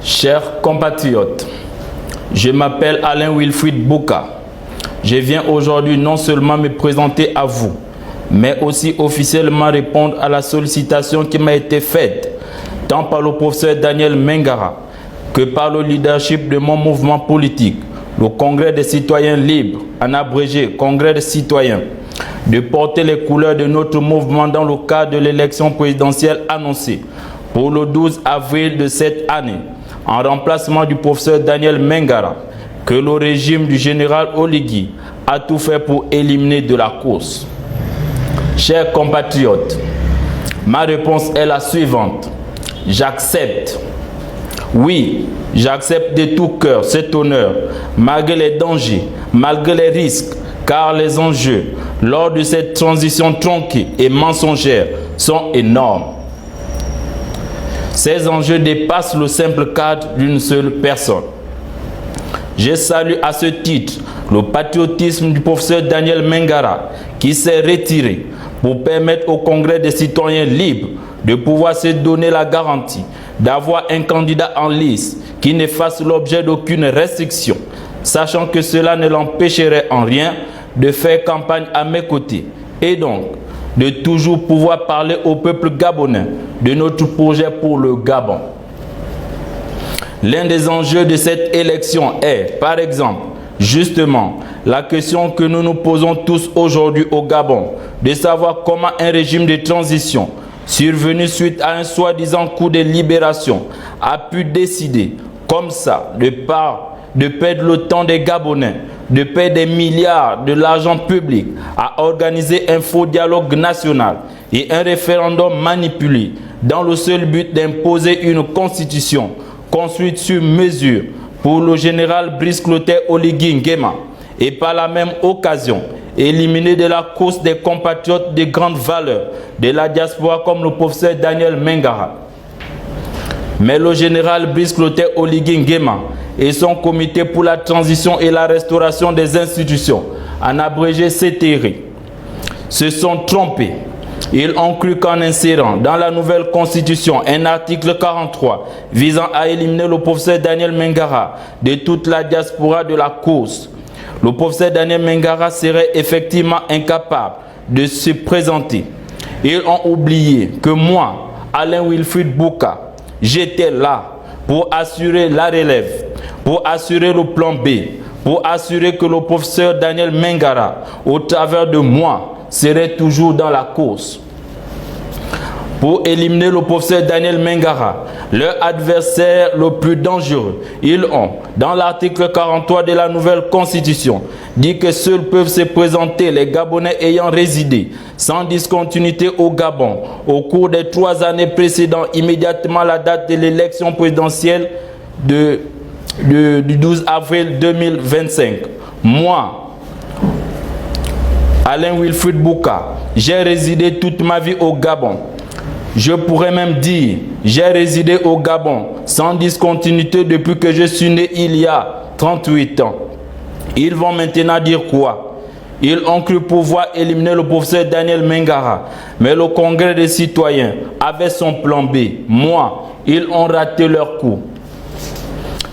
Chers compatriotes, je m'appelle Alain Wilfried Bouka. Je viens aujourd'hui non seulement me présenter à vous, mais aussi officiellement répondre à la sollicitation qui m'a été faite, tant par le professeur Daniel Mengara que par le leadership de mon mouvement politique, le Congrès des citoyens libres, en abrégé Congrès des citoyens, de porter les couleurs de notre mouvement dans le cadre de l'élection présidentielle annoncée pour le 12 avril de cette année, en remplacement du professeur Daniel Mengara, que le régime du général Oligui a tout fait pour éliminer de la course. Chers compatriotes, ma réponse est la suivante. J'accepte. Oui, j'accepte de tout cœur cet honneur, malgré les dangers, malgré les risques, car les enjeux lors de cette transition tronquée et mensongère sont énormes. Ces enjeux dépassent le simple cadre d'une seule personne. Je salue à ce titre le patriotisme du professeur Daniel Mengara qui s'est retiré pour permettre au Congrès des citoyens libres de pouvoir se donner la garantie d'avoir un candidat en lice qui ne fasse l'objet d'aucune restriction, sachant que cela ne l'empêcherait en rien de faire campagne à mes côtés et donc de toujours pouvoir parler au peuple gabonais de notre projet pour le Gabon. L'un des enjeux de cette élection est, par exemple, justement, la question que nous nous posons tous aujourd'hui au Gabon, de savoir comment un régime de transition, survenu suite à un soi-disant coup de libération, a pu décider, comme ça, de perdre le temps des Gabonais, de perdre des milliards de l'argent public à organiser un faux dialogue national et un référendum manipulé dans le seul but d'imposer une constitution construite sur mesure pour le général Brice Clotaire Oligui Nguema et par la même occasion éliminer de la course des compatriotes de grande valeur de la diaspora comme le professeur Daniel Mengara. Mais le général Brice Clotaire Oligui Nguema et son comité pour la transition et la restauration des institutions, en abrégé CTR, se sont trompés. Ils ont cru qu'en insérant dans la nouvelle constitution un article 43 visant à éliminer le professeur Daniel Mengara de toute la diaspora de la cause, le professeur Daniel Mengara serait effectivement incapable de se présenter. Ils ont oublié que moi, Alain Wilfried Bouka, j'étais là pour assurer la relève, pour assurer le plan B, pour assurer que le professeur Daniel Mengara, au travers de moi, serait toujours dans la course. Pour éliminer le professeur Daniel Mengara, leur adversaire le plus dangereux, ils ont, dans l'article 43 de la nouvelle constitution, dit que seuls peuvent se présenter les Gabonais ayant résidé sans discontinuité au Gabon au cours des 3 années précédant immédiatement la date de l'élection présidentielle du 12 avril 2025. Moi, Alain Wilfried Bouka, j'ai résidé toute ma vie au Gabon. Je pourrais même dire, j'ai résidé au Gabon sans discontinuité depuis que je suis né il y a 38 ans. Ils vont maintenant dire quoi? Ils ont cru pouvoir éliminer le professeur Daniel Mengara, mais le Congrès des citoyens avait son plan B. Moi, ils ont raté leur coup.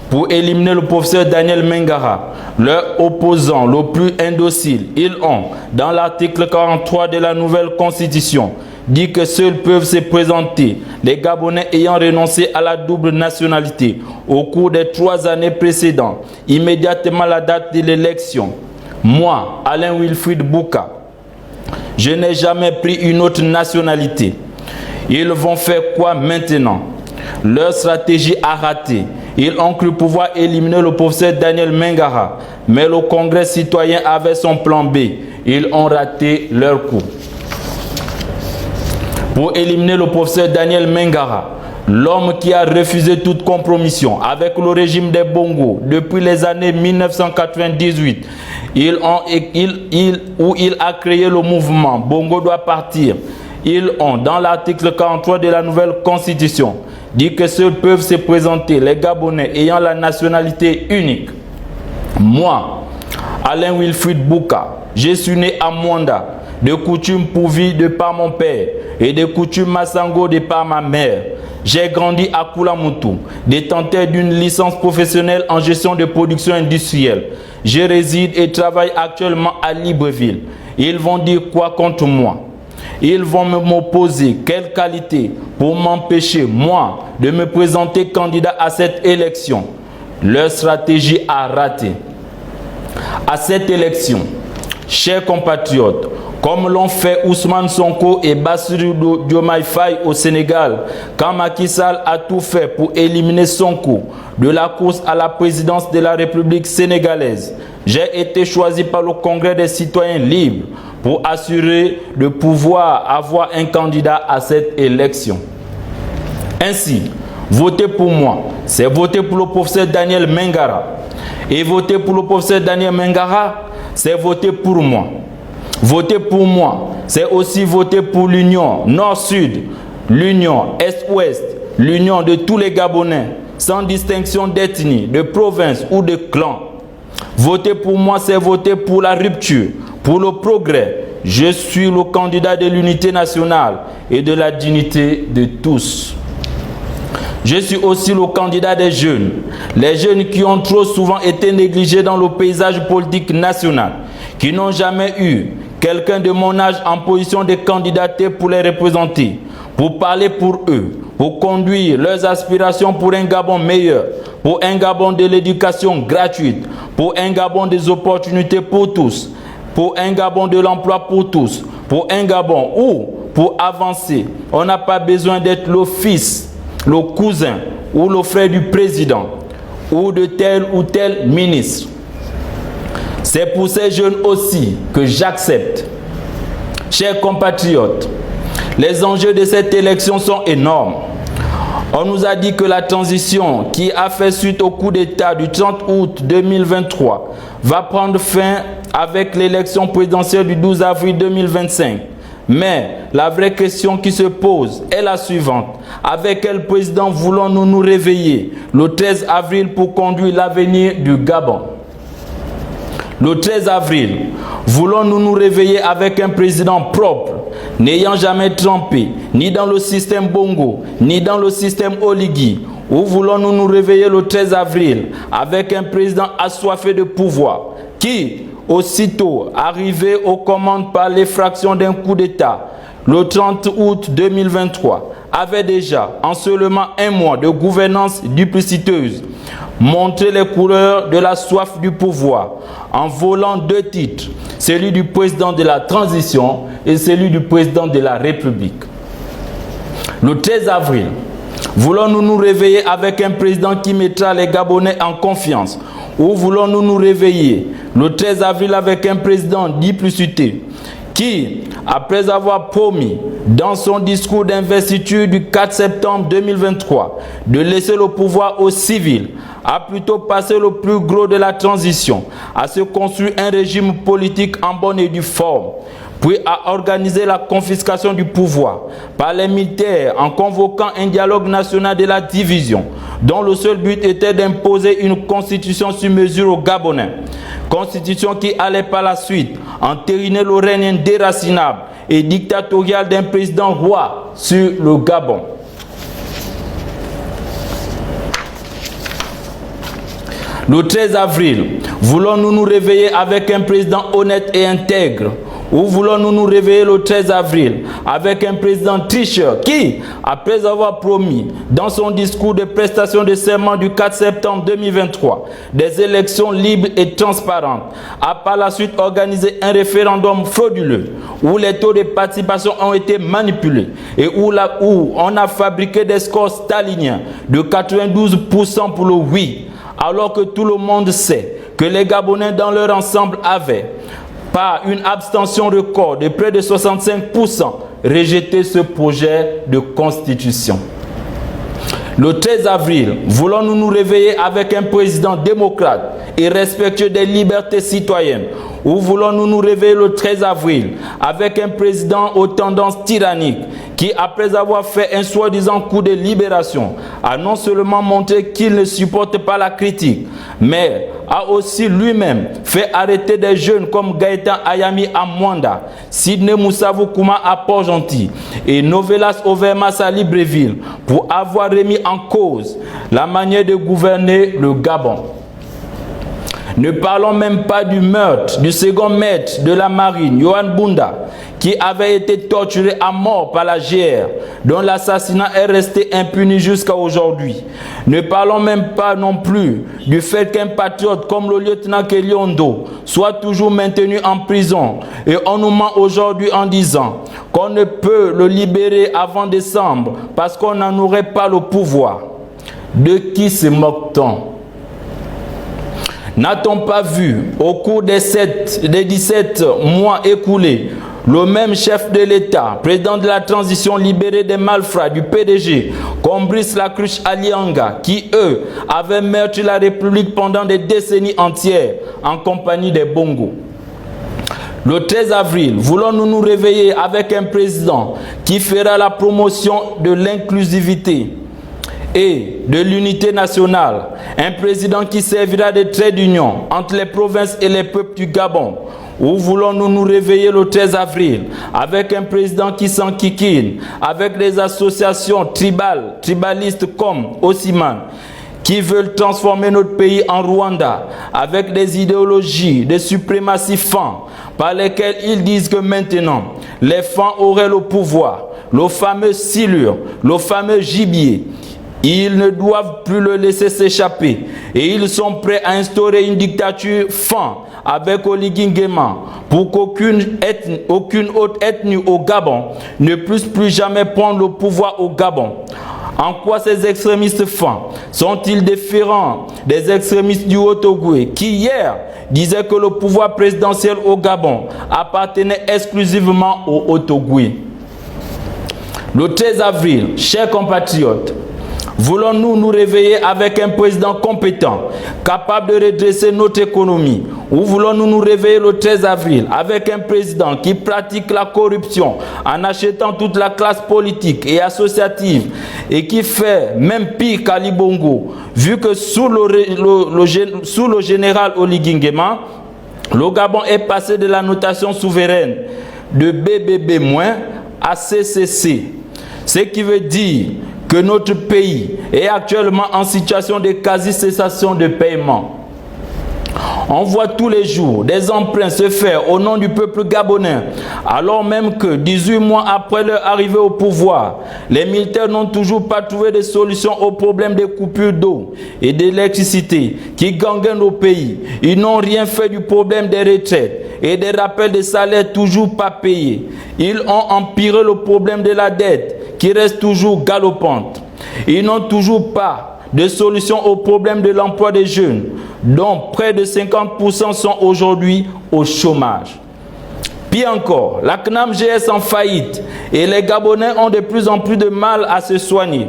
Pour éliminer le professeur Daniel Mengara, leur opposant le plus indocile, ils ont, dans l'article 43 de la nouvelle constitution, dit que seuls peuvent se présenter les Gabonais ayant renoncé à la double nationalité au cours des 3 années précédentes, immédiatement la date de l'élection. Moi, Alain Wilfried Bouka, je n'ai jamais pris une autre nationalité. Ils vont faire quoi maintenant? Leur stratégie a raté. Ils ont cru pouvoir éliminer le professeur Daniel Mengara, mais le Congrès citoyen avait son plan B. Ils ont raté leur coup. Pour éliminer le professeur Daniel Mengara, l'homme qui a refusé toute compromission avec le régime des Bongo depuis les années 1998, où il a créé le mouvement Bongo doit partir. Ils ont, dans l'article 43 de la nouvelle constitution, dit que seuls peuvent se présenter les Gabonais ayant la nationalité unique. Moi, Alain Wilfried Bouka, je suis né à Mwanda, de coutume pourvue de par mon père et des coutumes Massango de par ma mère. J'ai grandi à Koulamoutou, détenteur d'une licence professionnelle en gestion de production industrielle. Je réside et travaille actuellement à Libreville. Ils vont dire quoi contre moi? Ils vont m'opposer quelle qualité pour m'empêcher, moi, de me présenter candidat à cette élection? Leur stratégie a raté. À cette élection, chers compatriotes, comme l'ont fait Ousmane Sonko et Bassirou Diomaye Faye au Sénégal, quand Macky Sall a tout fait pour éliminer Sonko de la course à la présidence de la République sénégalaise, j'ai été choisi par le Congrès des citoyens libres pour assurer de pouvoir avoir un candidat à cette élection. Ainsi, voter pour moi, c'est voter pour le professeur Daniel Mengara. Et voter pour le professeur Daniel Mengara, c'est voter pour moi. Voter pour moi, c'est aussi voter pour l'union Nord-Sud, l'union Est-Ouest, l'union de tous les Gabonais, sans distinction d'ethnie, de province ou de clan. Voter pour moi, c'est voter pour la rupture, pour le progrès. Je suis le candidat de l'unité nationale et de la dignité de tous. Je suis aussi le candidat des jeunes, les jeunes qui ont trop souvent été négligés dans le paysage politique national, qui n'ont jamais eu quelqu'un de mon âge en position de candidater pour les représenter, pour parler pour eux, pour conduire leurs aspirations pour un Gabon meilleur, pour un Gabon de l'éducation gratuite, pour un Gabon des opportunités pour tous, pour un Gabon de l'emploi pour tous, pour un Gabon où, pour avancer, on n'a pas besoin d'être le fils, le cousin ou le frère du président ou de tel ou tel ministre. C'est pour ces jeunes aussi que j'accepte. Chers compatriotes, les enjeux de cette élection sont énormes. On nous a dit que la transition qui a fait suite au coup d'État du 30 août 2023 va prendre fin avec l'élection présidentielle du 12 avril 2025. Mais la vraie question qui se pose est la suivante. Avec quel président voulons-nous nous réveiller le 13 avril pour conduire l'avenir du Gabon? Le 13 avril, voulons-nous nous réveiller avec un président propre, n'ayant jamais trempé ni dans le système Bongo, ni dans le système Oligui? Ou voulons-nous nous réveiller le 13 avril avec un président assoiffé de pouvoir qui, aussitôt arrivé aux commandes par l'effraction d'un coup d'État, le 30 août 2023, avait déjà, en seulement un mois de gouvernance dupliciteuse, montré les couleurs de la soif du pouvoir en volant deux titres, celui du président de la transition et celui du président de la République. Le 13 avril, voulons-nous nous réveiller avec un président qui mettra les Gabonais en confiance? Ou voulons-nous nous réveiller le 13 avril avec un président duplicité qui, après avoir promis dans son discours d'investiture du 4 septembre 2023 de laisser le pouvoir aux civils, a plutôt passé le plus gros de la transition à se construire un régime politique en bonne et due forme, puis à organiser la confiscation du pouvoir par les militaires en convoquant un dialogue national de la division, dont le seul but était d'imposer une constitution sur mesure aux Gabonais. Constitution qui allait par la suite entériner le règne indéracinable et dictatorial d'un président roi sur le Gabon. Le 13 avril, voulons-nous nous réveiller avec un président honnête et intègre? Ou voulons-nous nous réveiller le 13 avril avec un président tricheur qui, après avoir promis dans son discours de prestation de serment du 4 septembre 2023 des élections libres et transparentes, a par la suite organisé un référendum frauduleux où les taux de participation ont été manipulés et où on a fabriqué des scores staliniens de 92% pour le oui, alors que tout le monde sait que les Gabonais dans leur ensemble avaient, par une abstention record de près de 65%, rejeté ce projet de constitution. Le 13 avril, voulons-nous nous réveiller avec un président démocrate et respectueux des libertés citoyennes? Ou voulons-nous nous réveiller le 13 avril avec un président aux tendances tyranniques qui, après avoir fait un soi-disant coup de libération, a non seulement montré qu'il ne supporte pas la critique, mais a aussi lui-même fait arrêter des jeunes comme Gaëtan Ayami à Mwanda, Sidney Moussavou Kouma à Port-Gentil et Novelas Overmas à Libreville pour avoir remis en cause la manière de gouverner le Gabon. Ne parlons même pas du meurtre du second maître de la marine, Yohan Bunda, qui avait été torturé à mort par la GR, dont l'assassinat est resté impuni jusqu'à aujourd'hui. Ne parlons même pas non plus du fait qu'un patriote comme le lieutenant Keliondo soit toujours maintenu en prison. Et on nous ment aujourd'hui en disant qu'on ne peut le libérer avant décembre parce qu'on n'en aurait pas le pouvoir. De qui se moque-t-on? N'a-t-on pas vu au cours des 17 mois écoulés le même chef de l'État, président de la transition libéré des malfrats du PDG, comme Brice Lacruche Alianga, qui eux avaient meurtri la République pendant des décennies entières en compagnie des Bongo? Le 13 avril, voulons-nous nous réveiller avec un président qui fera la promotion de l'inclusivité et de l'unité nationale, un président qui servira de trait d'union entre les provinces et les peuples du Gabon? Ou voulons-nous nous réveiller le 13 avril avec un président qui s'enquiquine avec des associations tribalistes comme Osiman, qui veulent transformer notre pays en Rwanda avec des idéologies de suprématie fan par lesquelles ils disent que maintenant les fans auraient le pouvoir, le fameux silure, le fameux gibier. Ils ne doivent plus le laisser s'échapper et ils sont prêts à instaurer une dictature fan avec Oligui Nguema pour qu'aucune autre ethnie au Gabon ne puisse plus jamais prendre le pouvoir au Gabon. En quoi ces extrémistes fins sont-ils différents des extrémistes du Haut-Ogooué qui hier disaient que le pouvoir présidentiel au Gabon appartenait exclusivement au Haut-Ogooué? Le 13 avril, chers compatriotes, voulons-nous nous réveiller avec un président compétent, capable de redresser notre économie? Ou voulons-nous nous réveiller le 13 avril avec un président qui pratique la corruption en achetant toute la classe politique et associative et qui fait même pire qu'Ali Bongo, vu que sous le général Oligui Nguema, le Gabon est passé de la notation souveraine de BBB- à CCC, ce qui veut dire que notre pays est actuellement en situation de quasi-cessation de paiement. On voit tous les jours des emprunts se faire au nom du peuple gabonais, alors même que 18 mois après leur arrivée au pouvoir, les militaires n'ont toujours pas trouvé de solution au problème des coupures d'eau et d'électricité qui gangrènent au pays. Ils n'ont rien fait du problème des retraites et des rappels de salaire toujours pas payés. Ils ont empiré le problème de la dette qui reste toujours galopante. Ils n'ont toujours pas de solution au problème de l'emploi des jeunes, dont près de 50% sont aujourd'hui au chômage. Pire encore, la CNAM-GS en faillite et les Gabonais ont de plus en plus de mal à se soigner.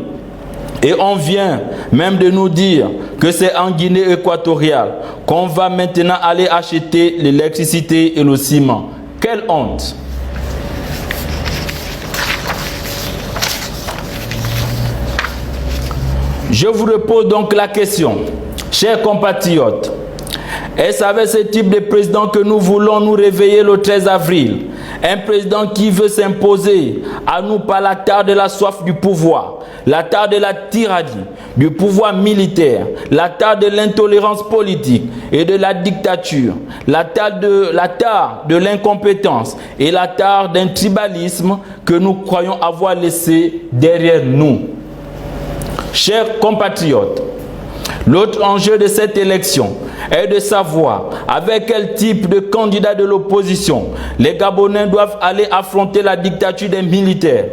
Et on vient même de nous dire que c'est en Guinée équatoriale qu'on va maintenant aller acheter l'électricité et le ciment. Quelle honte! Je vous repose donc la question, chers compatriotes, est-ce avec ce type de président que nous voulons nous réveiller le 13 avril? Un président qui veut s'imposer à nous par la tare de la soif du pouvoir, la tare de la tyrannie, du pouvoir militaire, la tare de l'intolérance politique et de la dictature, la tare de l'incompétence et la tare d'un tribalisme que nous croyons avoir laissé derrière nous. Chers compatriotes, l'autre enjeu de cette élection est de savoir avec quel type de candidat de l'opposition les Gabonais doivent aller affronter la dictature des militaires.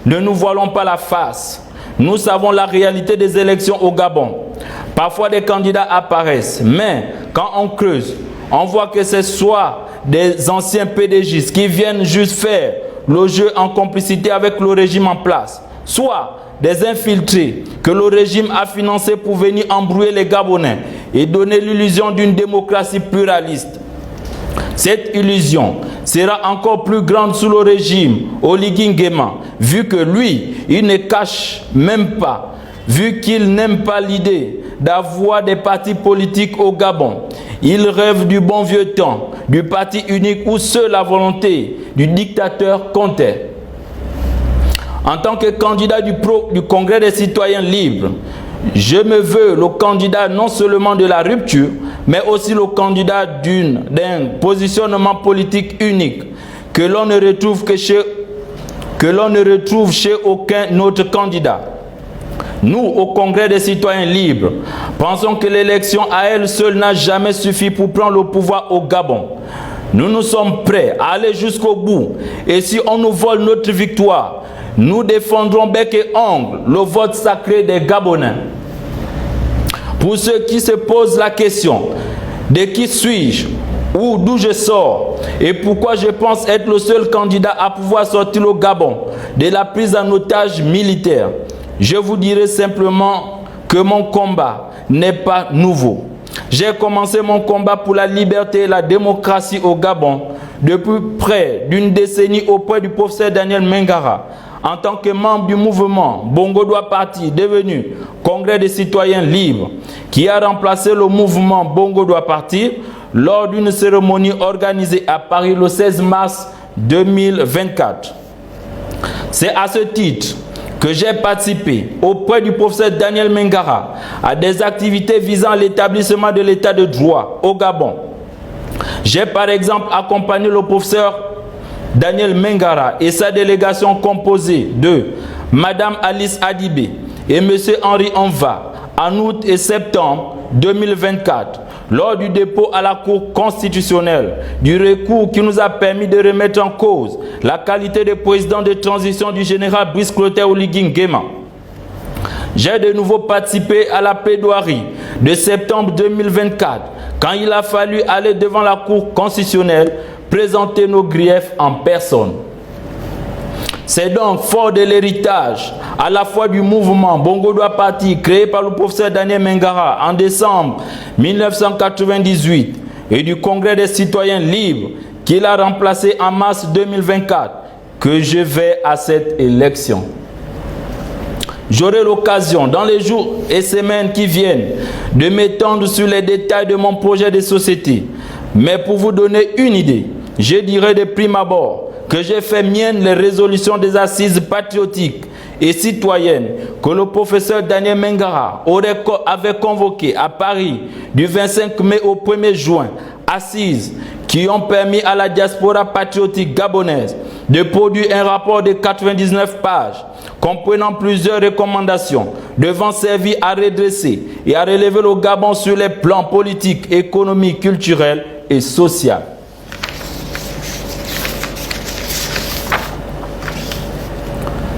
Ne nous voilons pas la face. Nous savons la réalité des élections au Gabon. Parfois des candidats apparaissent, mais quand on creuse, on voit que c'est soit des anciens PDGistes qui viennent juste faire le jeu en complicité avec le régime en place, soit des infiltrés que le régime a financés pour venir embrouiller les Gabonais et donner l'illusion d'une démocratie pluraliste. Cette illusion, sera encore plus grande sous le régime Oligui Nguema, vu que lui, il ne cache même pas, vu qu'il n'aime pas l'idée d'avoir des partis politiques au Gabon. Il rêve du bon vieux temps, du parti unique où seule la volonté du dictateur comptait. En tant que candidat du Congrès des citoyens libres, je me veux le candidat non seulement de la rupture, mais aussi le candidat d'un positionnement politique unique que l'on ne retrouve chez aucun autre candidat. Nous, au Congrès des citoyens libres, pensons que l'élection à elle seule n'a jamais suffi pour prendre le pouvoir au Gabon. Nous sommes prêts à aller jusqu'au bout. Et si on nous vole notre victoire, nous défendrons bec et ongle le vote sacré des Gabonais. Pour ceux qui se posent la question de qui suis-je ou d'où je sors et pourquoi je pense être le seul candidat à pouvoir sortir le Gabon de la prise en otage militaire, je vous dirai simplement que mon combat n'est pas nouveau. J'ai commencé mon combat pour la liberté et la démocratie au Gabon depuis près d'une décennie auprès du professeur Daniel Mengara, en tant que membre du mouvement Bongo Doit Parti, devenu Congrès des citoyens libres, qui a remplacé le mouvement Bongo Doit Parti lors d'une cérémonie organisée à Paris le 16 mars 2024. C'est à ce titre que j'ai participé auprès du professeur Daniel Mengara à des activités visant à l'établissement de l'état de droit au Gabon. J'ai par exemple accompagné le professeur Daniel Mengara et sa délégation composée de Madame Alice Adibé et M. Henri Anva en août et septembre 2024 lors du dépôt à la Cour constitutionnelle du recours qui nous a permis de remettre en cause la qualité de président de transition du général Brice Clotaire Oligui Nguema. J'ai de nouveau participé à la plaidoirie de septembre 2024 quand il a fallu aller devant la Cour constitutionnelle présenter nos griefs en personne. C'est donc fort de l'héritage à la fois du mouvement Bongo Doit Parti créé par le professeur Daniel Mengara en décembre 1998 et du Congrès des citoyens libres qu'il a remplacé en mars 2024 que je vais à cette élection. J'aurai l'occasion dans les jours et semaines qui viennent de m'étendre sur les détails de mon projet de société. Mais pour vous donner une idée, je dirais de prime abord que j'ai fait mienne les résolutions des assises patriotiques et citoyennes que le professeur Daniel Mengara avait convoquées à Paris du 25 mai au 1er juin, assises qui ont permis à la diaspora patriotique gabonaise de produire un rapport de 99 pages comprenant plusieurs recommandations devant servir à redresser et à relever le Gabon sur les plans politiques, économiques, culturels et sociaux.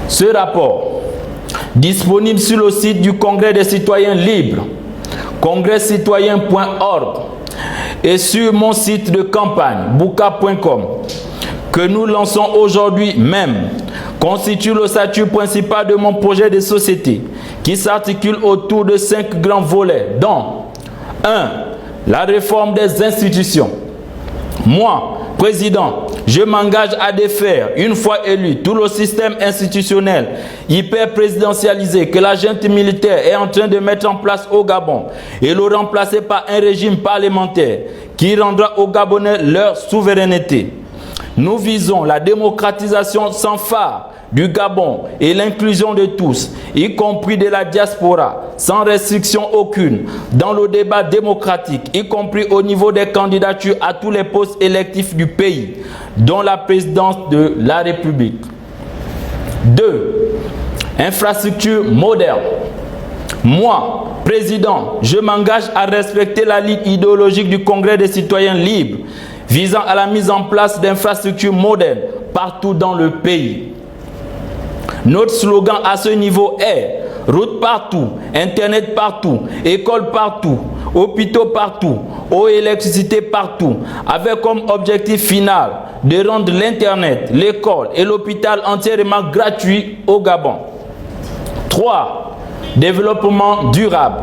Ce rapport, disponible sur le site du Congrès des citoyens libres, congrèscitoyen.org, et sur mon site de campagne, bouka.com, que nous lançons aujourd'hui même, constitue le statut principal de mon projet de société, qui s'articule autour de 5 grands volets, dont 1. La réforme des institutions. Moi, président, je m'engage à défaire, une fois élu, tout le système institutionnel hyper-présidentialisé que la junte militaire est en train de mettre en place au Gabon et le remplacer par un régime parlementaire qui rendra aux Gabonais leur souveraineté. Nous visons la démocratisation sans phare du Gabon et l'inclusion de tous, y compris de la diaspora, sans restriction aucune, dans le débat démocratique, y compris au niveau des candidatures à tous les postes électifs du pays, dont la présidence de la République. 2. Infrastructure moderne. Moi, président, je m'engage à respecter la ligne idéologique du Congrès des citoyens libres, visant à la mise en place d'infrastructures modernes partout dans le pays. Notre slogan à ce niveau est « Route partout, Internet partout, école partout, hôpitaux partout, eau et électricité partout », avec comme objectif final de rendre l'Internet, l'école et l'hôpital entièrement gratuits au Gabon. 3. Développement durable.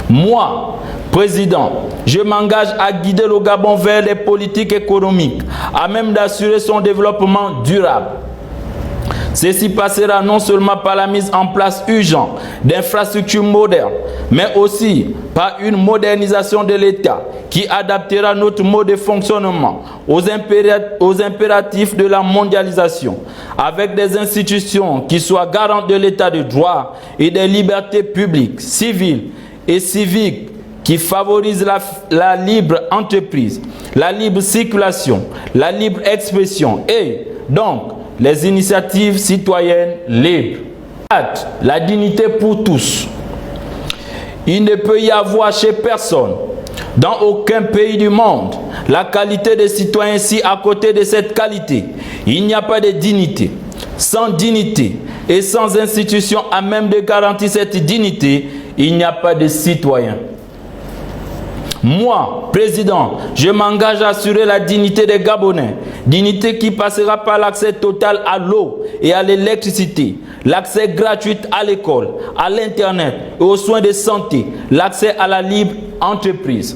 Moi, Président, je m'engage à guider le Gabon vers des politiques économiques à même d'assurer son développement durable. Ceci passera non seulement par la mise en place urgente d'infrastructures modernes, mais aussi par une modernisation de l'État qui adaptera notre mode de fonctionnement aux impératifs de la mondialisation, avec des institutions qui soient garantes de l'État de droit et des libertés publiques, civiles et civiques, qui favorisent la libre entreprise, la libre circulation, la libre expression et donc les initiatives citoyennes libres. 4. La dignité pour tous. Il ne peut y avoir chez personne, dans aucun pays du monde, la qualité des citoyens si à côté de cette qualité, il n'y a pas de dignité. Sans dignité et sans institution à même de garantir cette dignité, il n'y a pas de citoyen. Moi, président, je m'engage à assurer la dignité des Gabonais, dignité qui passera par l'accès total à l'eau et à l'électricité, l'accès gratuit à l'école, à l'Internet et aux soins de santé, l'accès à la libre entreprise.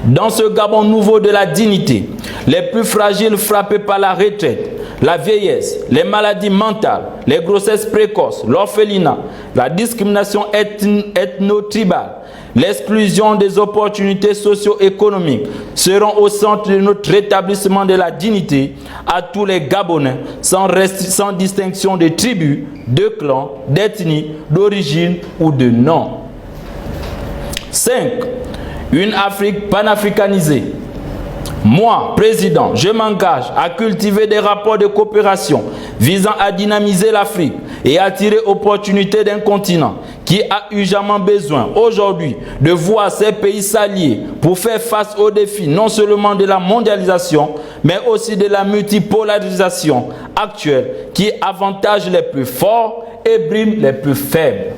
Dans ce Gabon nouveau de la dignité, les plus fragiles frappés par la retraite, la vieillesse, les maladies mentales, les grossesses précoces, l'orphelinat, la discrimination ethno-tribale, l'exclusion des opportunités socio-économiques seront au centre de notre rétablissement de la dignité à tous les Gabonais, sans distinction de tribus, de clans, d'ethnie, d'origine ou de nom. 5. Une Afrique panafricanisée. Moi, président, je m'engage à cultiver des rapports de coopération visant à dynamiser l'Afrique et à tirer opportunité d'un continent qui a urgemment besoin aujourd'hui de voir ses pays s'allier pour faire face aux défis non seulement de la mondialisation, mais aussi de la multipolarisation actuelle qui avantage les plus forts et brime les plus faibles.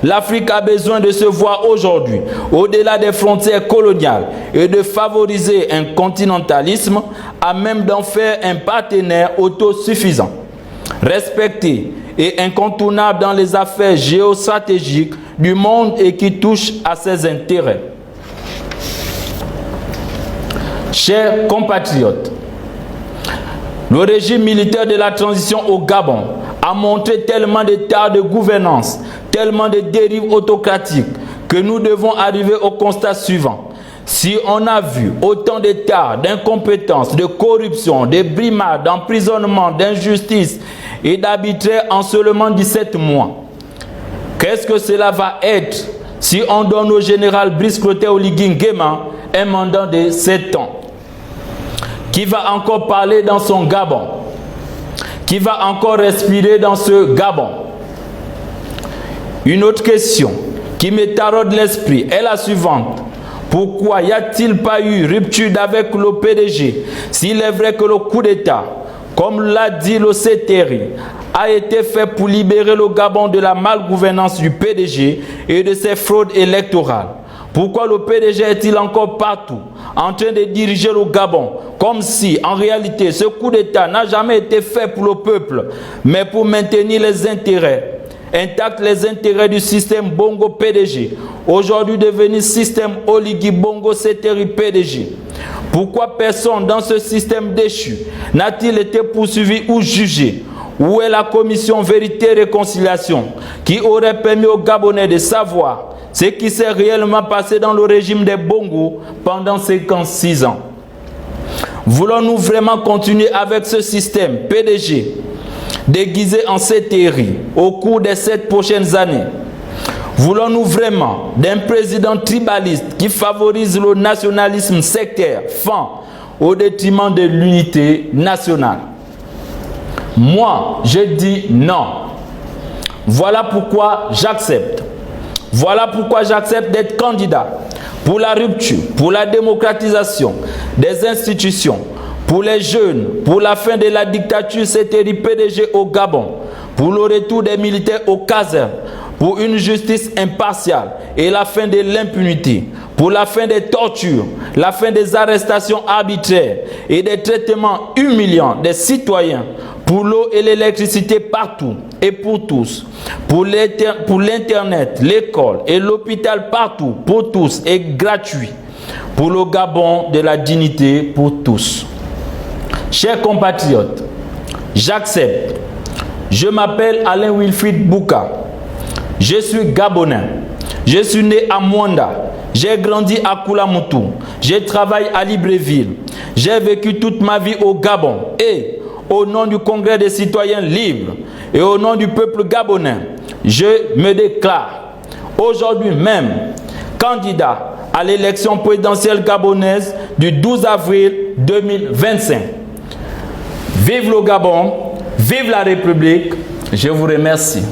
L'Afrique a besoin de se voir aujourd'hui au-delà des frontières coloniales et de favoriser un continentalisme à même d'en faire un partenaire autosuffisant, respecté et incontournable dans les affaires géostratégiques du monde et qui touche à ses intérêts. Chers compatriotes, le régime militaire de la transition au Gabon a montré tellement d'états de gouvernance, tellement de dérives autocratiques que nous devons arriver au constat suivant. Si on a vu autant d'états d'incompétence, de corruption, de brimades, d'emprisonnement, d'injustice et d'arbitraire en seulement 17 mois, qu'est-ce que cela va être si on donne au général Brice Clotaire Oligui Nguema un mandat de 7 ans? Qui va encore parler dans son Gabon? Qui va encore respirer dans ce Gabon? Une autre question qui me taraude l'esprit est la suivante. Pourquoi n'y a-t-il pas eu rupture avec le PDG s'il est vrai que le coup d'État, comme l'a dit le CTRI, a été fait pour libérer le Gabon de la malgouvernance du PDG et de ses fraudes électorales? Pourquoi le PDG est-il encore partout en train de diriger le Gabon comme si en réalité ce coup d'État n'a jamais été fait pour le peuple mais pour maintenir les intérêts intacts, les intérêts du système Bongo PDG, aujourd'hui devenu système Oligui Bongo CTRI PDG? Pourquoi personne dans ce système déchu n'a-t-il été poursuivi ou jugé? Où est la commission Vérité et Réconciliation qui aurait permis aux Gabonais de savoir ce qui s'est réellement passé dans le régime des Bongo pendant 56 ans? Voulons-nous vraiment continuer avec ce système PDG déguisé en CTRI au cours des 7 prochaines années? Voulons-nous vraiment d'un président tribaliste qui favorise le nationalisme sectaire, fin, au détriment de l'unité nationale? Moi, je dis non. Voilà pourquoi j'accepte. Voilà pourquoi j'accepte d'être candidat pour la rupture, pour la démocratisation des institutions, pour les jeunes, pour la fin de la dictature CTRI PDG au Gabon, pour le retour des militaires aux casernes, pour une justice impartiale et la fin de l'impunité, pour la fin des tortures, la fin des arrestations arbitraires et des traitements humiliants des citoyens, pour l'eau et l'électricité partout et pour tous, pour l'Internet, l'école et l'hôpital partout, pour tous et gratuit, pour le Gabon de la dignité pour tous. Chers compatriotes, j'accepte. Je m'appelle Alain Wilfried Bouka. Je suis Gabonais. Je suis né à Mwanda. J'ai grandi à Koulamoutou. J'ai travaillé à Libreville. J'ai vécu toute ma vie au Gabon. Et au nom du Congrès des citoyens libres et au nom du peuple gabonais, je me déclare aujourd'hui même candidat à l'élection présidentielle gabonaise du 12 avril 2025. Vive le Gabon, vive la République. Je vous remercie.